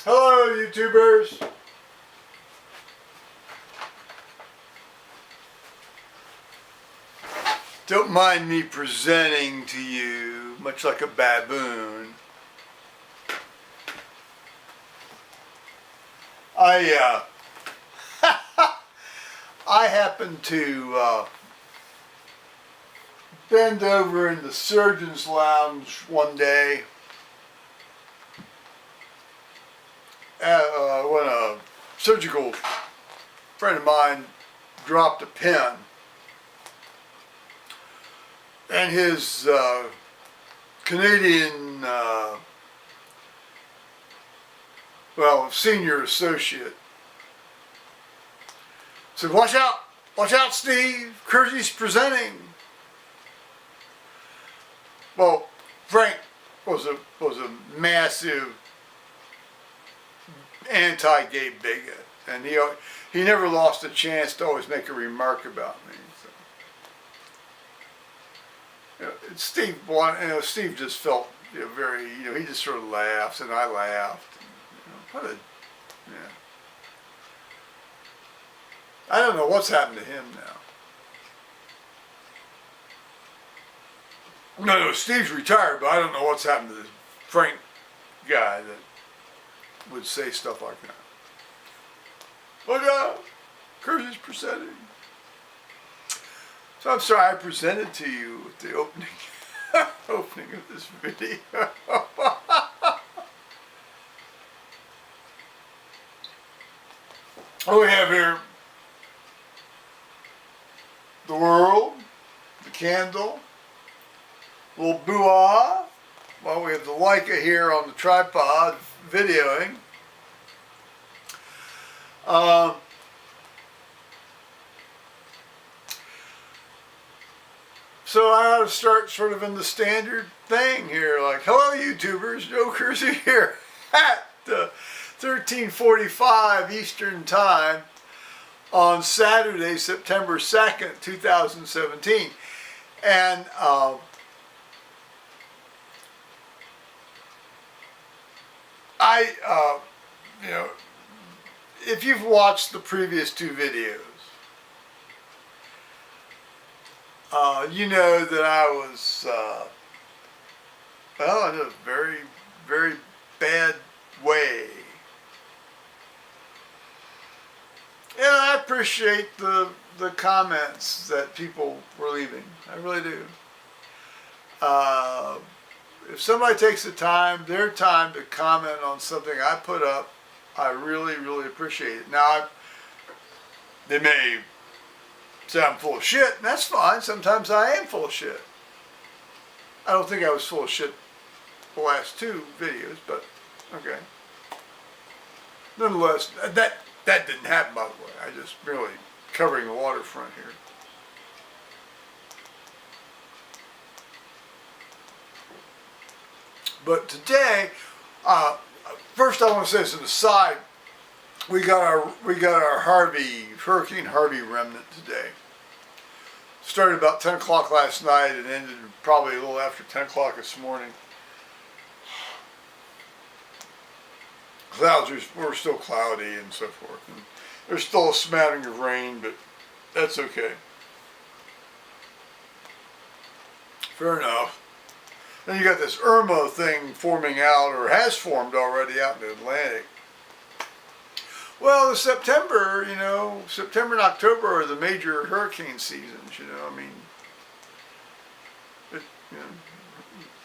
Hello, YouTubers. Don't mind me presenting to you, much like a baboon. I happened to bend over in the surgeon's lounge one day when a surgical friend of mine dropped a pen, and his Canadian, senior associate said, watch out, Steve, Kersey's presenting." Well, Frank was a massive anti-gay bigot, and he never lost a chance to always make a remark about me. So, Steve just felt very, he just sort of laughs, and I laughed. I don't know what's happened to him now. No, Steve's retired, but I don't know what's happened to this Frank guy that would say stuff like that. Look out, Kersey's presenting. So I'm sorry I presented to you with the opening of this video. What we have here: the world, the candle, a little boo-ah. Well, we have the Leica here on the tripod videoing. So I ought to start sort of in the standard thing here, like, hello YouTubers, Joe Kersey here at 13:45 Eastern Time on Saturday, September 2nd, 2017. And if you've watched the previous two videos, you know that I was, in a very, very bad way. And I appreciate the comments that people were leaving. I really do. If somebody takes their time to comment on something I put up, I really, really appreciate it. Now, they may say I'm full of shit, and that's fine. Sometimes I am full of shit. I don't think I was full of shit the last two videos, but okay. Nonetheless, that didn't happen, by the way. I just merely covering the waterfront here. But today, first I want to say as an aside, we got our Hurricane Harvey remnant today. Started about 10 o'clock last night and ended probably a little after 10 o'clock this morning. Clouds were still cloudy and so forth. And there's still a smattering of rain, but that's okay. Fair enough. Then you got this Irma thing forming out, or has formed already out in the Atlantic. Well, September and October are the major hurricane seasons,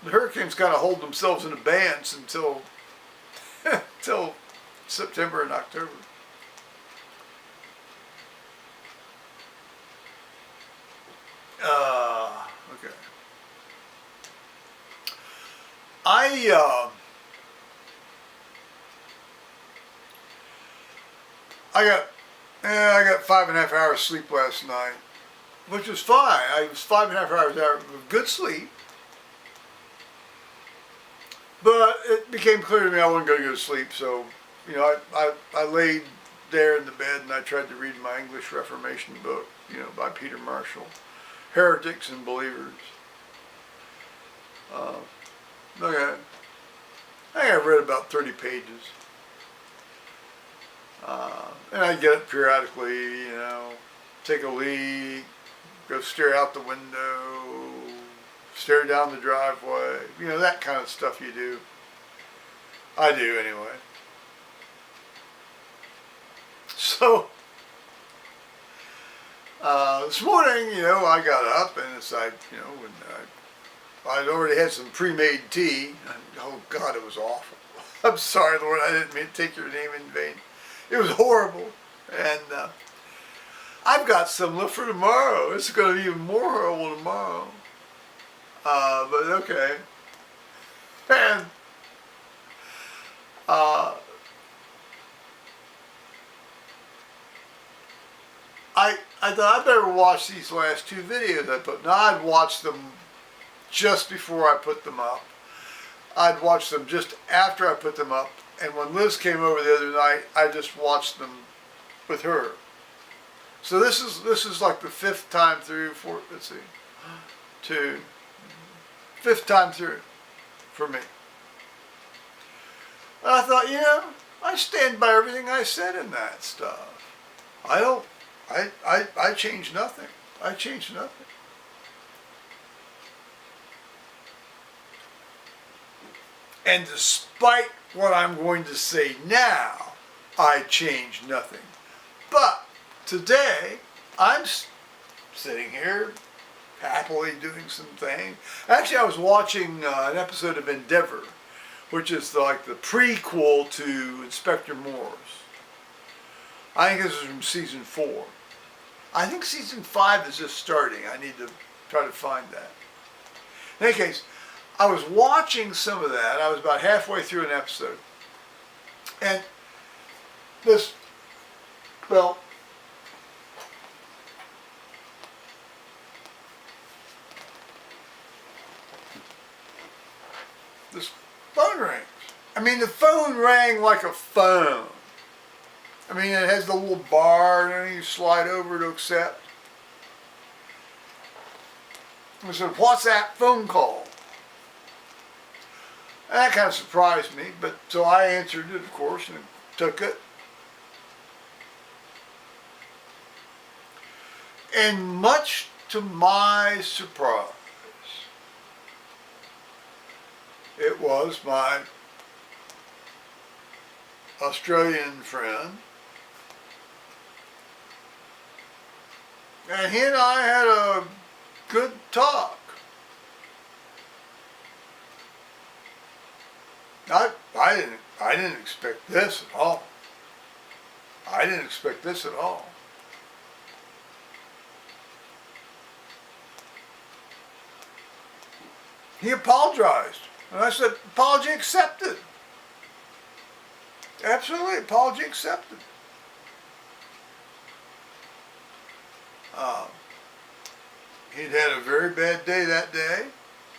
the hurricanes kind of hold themselves in abeyance until September and October. Okay. I got 5.5 hours sleep last night, which was fine. I was 5.5 hours of good sleep, but it became clear to me I wasn't going to go to sleep. So, I laid there in the bed and I tried to read my English Reformation book, by Peter Marshall, Heretics and Believers. Okay. I think I've read about 30 pages. And I get up periodically, take a leak, go stare out the window, stare down the driveway, that kind of stuff you do. I do anyway. So, this morning, I got up and it's like, when I'd already had some pre-made tea. Oh God, it was awful. I'm sorry, Lord, I didn't mean to take your name in vain. It was horrible. And I've got some left for tomorrow. It's going to be even more horrible tomorrow. But okay. And I thought I'd better watch these last two videos I put. Now I'd watched them just before I put them up. I'd watched them just after I put them up. And when Liz came over the other night, I just watched them with her. So this is like the fifth time through, fifth time through for me. And I thought, I stand by everything I said in that stuff. I changed nothing. I changed nothing. And despite what I'm going to say now, I changed nothing. But today, I'm sitting here happily doing some things. Actually, I was watching an episode of Endeavor, which is like the prequel to Inspector Morse. I think this is from season 4. I think season 5 is just starting. I need to try to find that. In any case, I was watching some of that. I was about halfway through an episode. And this phone rings. I mean, the phone rang like a phone. I mean, it has the little bar and then you slide over to accept. I said, what's that phone call? And that kind of surprised me, but so I answered it, of course, and took it. And much to my surprise, it was my Australian friend. And he and I had a good talk. I didn't expect this at all. I didn't expect this at all. He apologized. And I said, apology accepted. Absolutely, apology accepted. He'd had a very bad day that day,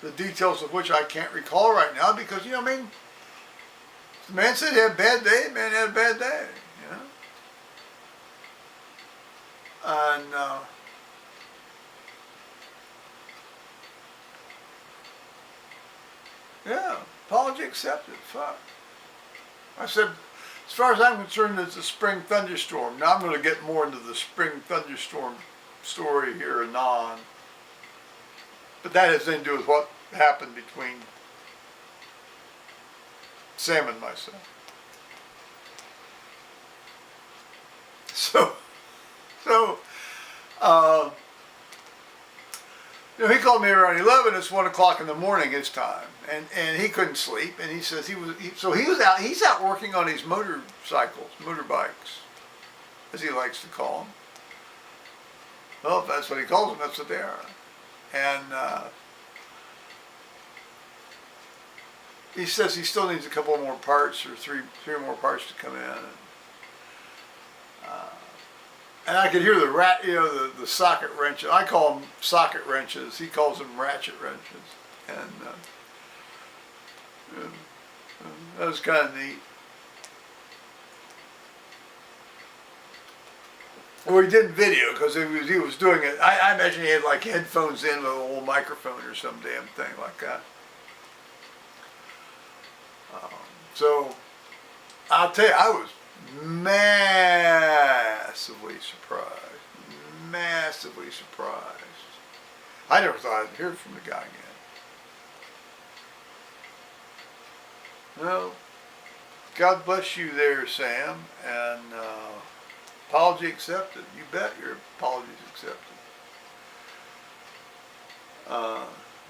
the details of which I can't recall right now because, the man said he had a bad day, the man had a bad day, And, yeah, apology accepted, fuck. I said, as far as I'm concerned, it's a spring thunderstorm. Now I'm going to get more into the spring thunderstorm story here anon. But that has nothing to do with what happened between Sam and myself. So, he called me around 11. It's 1 o'clock in the morning his time, and he couldn't sleep. And he says he's out working on his motorbikes, as he likes to call them. Well, if that's what he calls them, that's what they are. And he says he still needs a couple more parts, or three more parts to come in. And I could hear the socket wrenches. I call them socket wrenches. He calls them ratchet wrenches. And that was kind of neat. Well, he didn't video because he was doing it. I imagine he had like headphones in with a little microphone or some damn thing like that. So I'll tell you, I was massively surprised. Massively surprised. I never thought I'd hear from the guy again. No. God bless you there, Sam. And apology accepted. You bet your apology's accepted.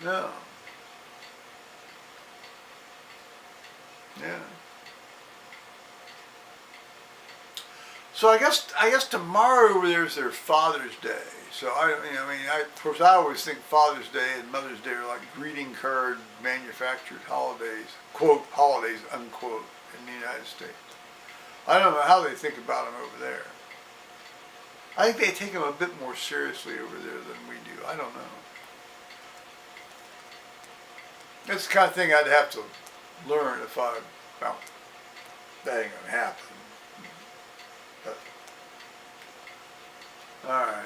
No. Yeah. So I guess tomorrow over there is their Father's Day. So of course I always think Father's Day and Mother's Day are like greeting card manufactured holidays, quote holidays unquote, in the United States. I don't know how they think about them over there. I think they take them a bit more seriously over there than we do. I don't know. That's the kind of thing I'd have to learn if that ain't gonna happen. But, all right.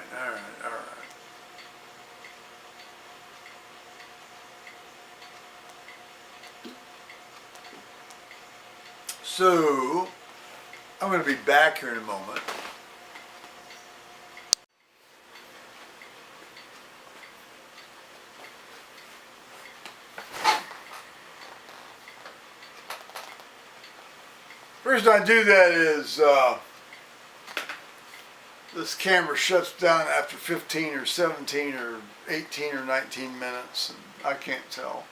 So, I'm going to be back here in a moment. The reason I do that is this camera shuts down after 15 or 17 or 18 or 19 minutes, and I can't tell.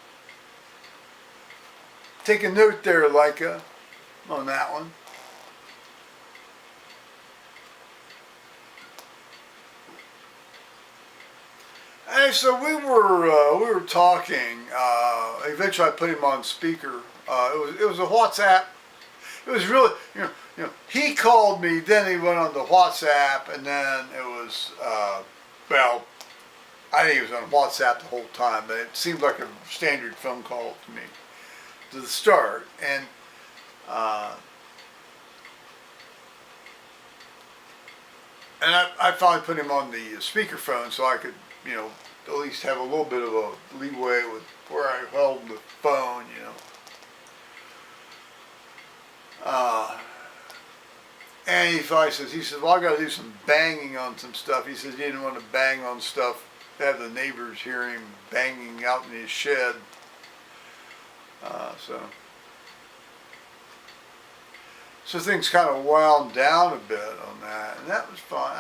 Take a note there, Leica, on that one. Hey, so we were talking. Eventually, I put him on speaker. It was a WhatsApp. It was really, he called me, then he went on the WhatsApp, and then it was, I think he was on WhatsApp the whole time, but it seemed like a standard phone call to me, to the start, and I finally put him on the speakerphone so I could, at least have a little bit of a leeway with where I held the phone, And he says, well, I got to do some banging on some stuff. He says he didn't want to bang on stuff, have the neighbors hear him banging out in his shed. So things kind of wound down a bit on that, and that was fun.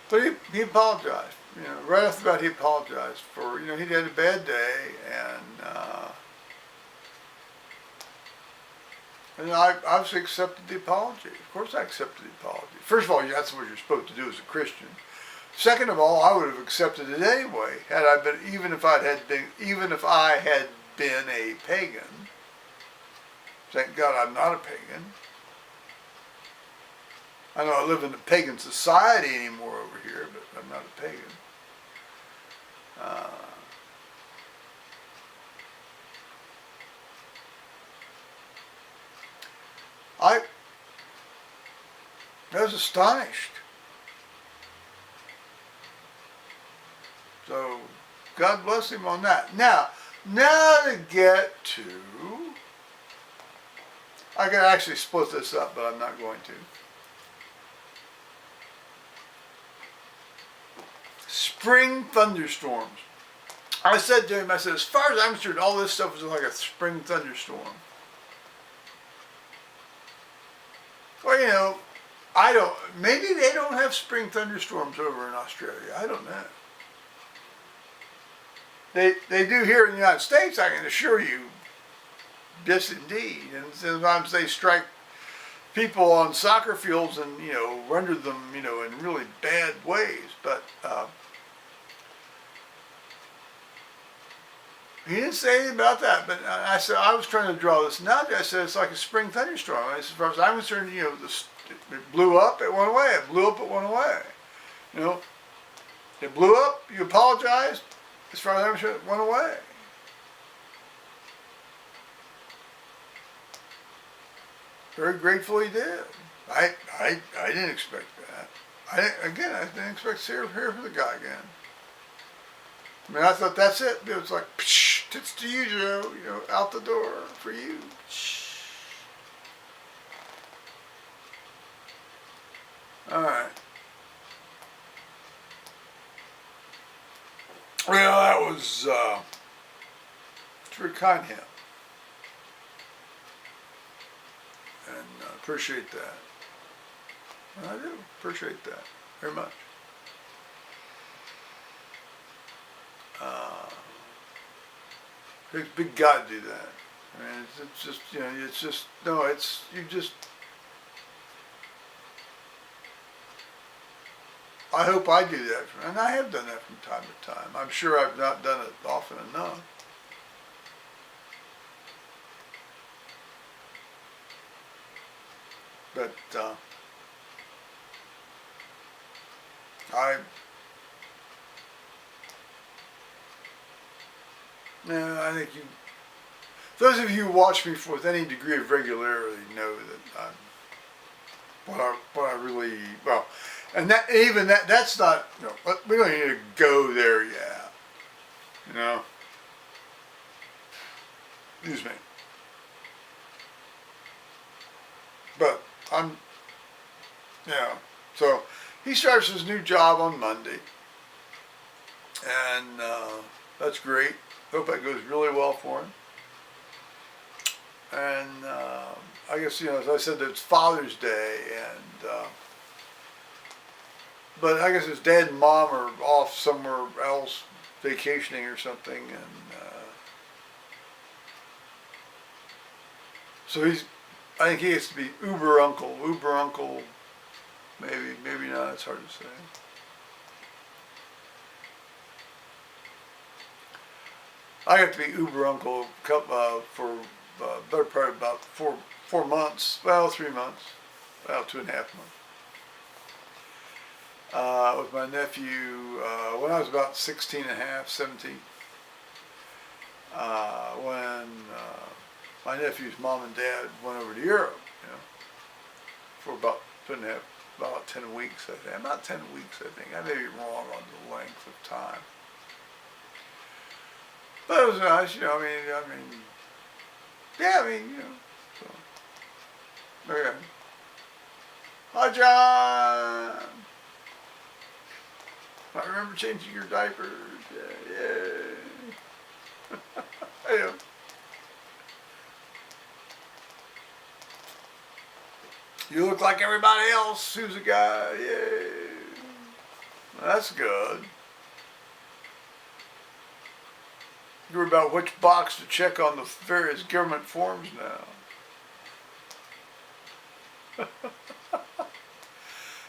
But he apologized. Right off the bat, he apologized for, he'd had a bad day, and I obviously accepted the apology. Of course I accepted the apology. First of all, that's what you're supposed to do as a Christian. Second of all, I would have accepted it anyway, even if I had been a pagan. Thank God I'm not a pagan. I don't live in a pagan society anymore over here, but I'm not a pagan. I was astonished. So, God bless him on that. Now to get to, I could actually split this up, but I'm not going to. Spring thunderstorms. I said to him, as far as I'm concerned, all this stuff was like a spring thunderstorm. Well, maybe they don't have spring thunderstorms over in Australia. I don't know. They do here in the United States, I can assure you. Yes, indeed. And sometimes they strike people on soccer fields and, render them, in really bad ways. But he didn't say anything about that. But I said, I was trying to draw this analogy. I said, it's like a spring thunderstorm. I said, as far as I'm concerned, it blew up, it went away. It blew up, it went away. It blew up, you apologized. As far as I'm concerned, it went away. Very grateful he did. I didn't expect that. I didn't expect to hear from the guy again. I thought that's it. It was like, psh, it's to you, Joe. Out the door for you. Shh. All right. Well, that was it's very kind of him, and I appreciate that. I do appreciate that very much. It's big God do that. I mean, it's just, you know, it's just, no, it's, you just, I hope I do that, and I have done that from time to time. I'm sure I've not done it often enough. But I, yeah, I think you, those of you who watch me with any degree of regularity know that I'm, what I really, well, and that, even that's not, you know, we don't need to go there yet, you know. Excuse me. But I'm, yeah, so he starts his new job on Monday, and that's great. Hope that goes really well for him. And I guess, you know, as I said, it's Father's Day, and but I guess his dad and mom are off somewhere else vacationing or something, and so he's, I think he has to be uber uncle, maybe not, it's hard to say. I got to be uber uncle for better part of about 4 months, well, 3 months, about 2.5 months. With my nephew when I was about 16 and a half, 17. When my nephew's mom and dad went over to Europe, you know, for about 2.5, about 10 weeks, I think. About 10 weeks, I think. I may be wrong on the length of time. But it was nice, you know, I mean, yeah, I mean, you know, so, okay. Hi, John! I remember changing your diapers, yeah. Yeah. You look like everybody else who's a guy, yay. That's good. You're about which box to check on the various government forms now.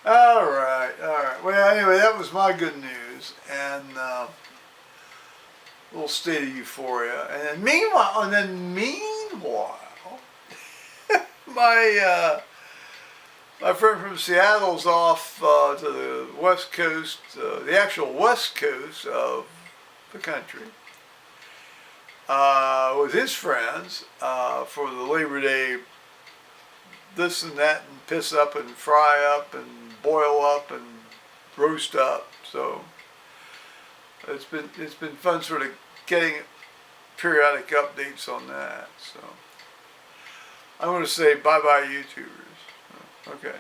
All right. Well, anyway, that was my good news, and a little state of euphoria. And then meanwhile, my friend from Seattle's off to the west coast, the actual west coast of the country, with his friends for the Labor Day this and that, and piss up and fry up and boil up and roast up. So it's been fun sort of getting periodic updates on that. So I'm going to say bye-bye YouTubers. Okay.